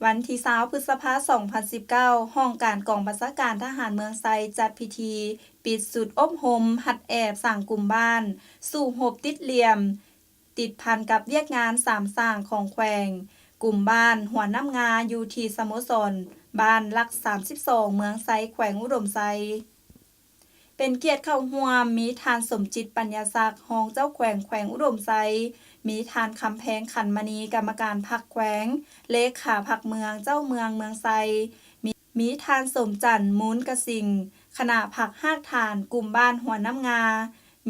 วันที่20พฤษภาคม2019ห้องการกองบัญชาการทหารเมืองไซจัดพิธีปิดสุดอบรมหัดแอบสร้างกลุ่มบ้านสู่หบติดเหลี่ยมติดพันกับเวียกงานสามสร้างของแขวงกลุ่มบ้านหัวน้ำงาอยู่ที่สโมสรบ้านลัก32เมืองไซแขวงอุดมไซเป็นเกียรติเข้าร่วมมีทานสมจิตปัญญาศักดิ์รองเจ้าแขวงอุดมไซมีทานคำแพงขันมณีกรรมการพรรคแขวงเลขาพรรคเมืองเจ้าเมืองไซมีทานสมจันทร์มูลกสิงคณะพรรคหากฐานกลุ่มบ้านหัวน้ำงา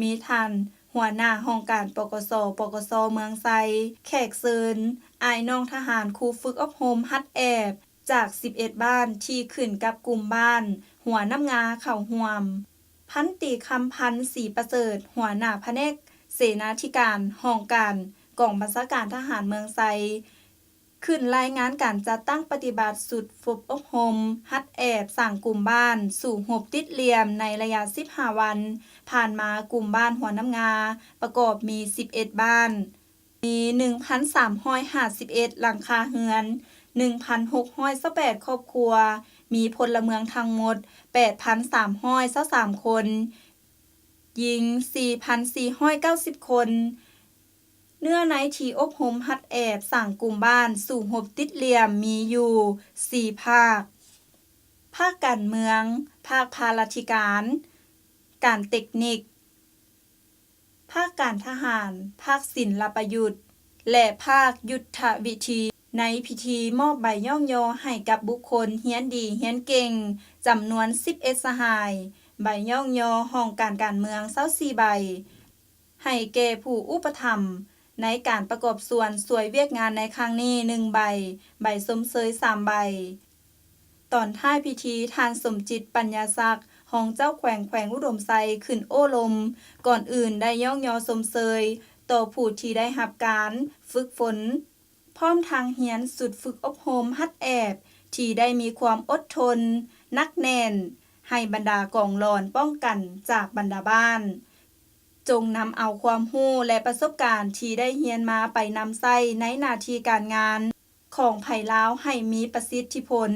มีทานหัวหน้าห้องการปกสเมืองไซแขกเซินอายน้องทหารครูฝึกอบรมฮัดแอบจาก11บ้านที่ขึ้นกับกลุ่มบ้านหัวน้ำงาเข้าร่วมพันตีคำพันธ์ศรีประเสริฐหัวหน้าแผนกเสนาธิการห้องการกองบัญชาการทหารเมืองไซขึ้นรายงานการจัดตั้งปฏิบัติสุดฝึกอบรมฮัดแอบสร้างกลุ่มบ้านสู่หบติดเหลี่ยมในระยะ15วันผ่านมากลุ่มบ้านหัวน้ำงาประกอบมี11บ้านมี 1,351 หลังคาเรือน 1,628 ครอบครัวมีพลเมืองทั้งหมด 8,323 คนหญิง 4,490 คนเนื้อในที่อบรมฮัดแอบสร้างกลุ่มบ้านสู่หบติดเหลี่ยมมีอยู่4ภาคการเมืองภาคพาราธิการการเทคนิคภาคการทหารภาคศิลปยุทธ์และภาคยุทธวิธีในพิธีมอบใบย่องยอให้กับบุคคลเฮียนดีเฮียนเก่งจำนวน11สหายใบย่องยอห้องการเมือง24ใบให้แก่ผู้อุปถัมภ์ในการประกอบส่วนสวยเวียกงานในครั้งนี้1ใบสมเสย3ใบตอนท้ายพิธีทานสมจิตปัญญาศักดิ์รองเจ้าแขวงอุดมไซขึ้นโอ้ลมก่อนอื่นได้ย่องยอสมเสยต่อผู้ที่ได้รับการฝึกฝนพร้อมทางเฮียนสุดฝึกอบรมฮัดแอบที่ได้มีความอดทนนักแน่นให้บรรดากองรอนป้องกันจากบรรดาบ้านจงนำเอาความรู้และประสบการณ์ที่ได้เรียนมาไปนำใช้ในหน้าที่การงานของไผ่ลาวให้มีประสิทธิผล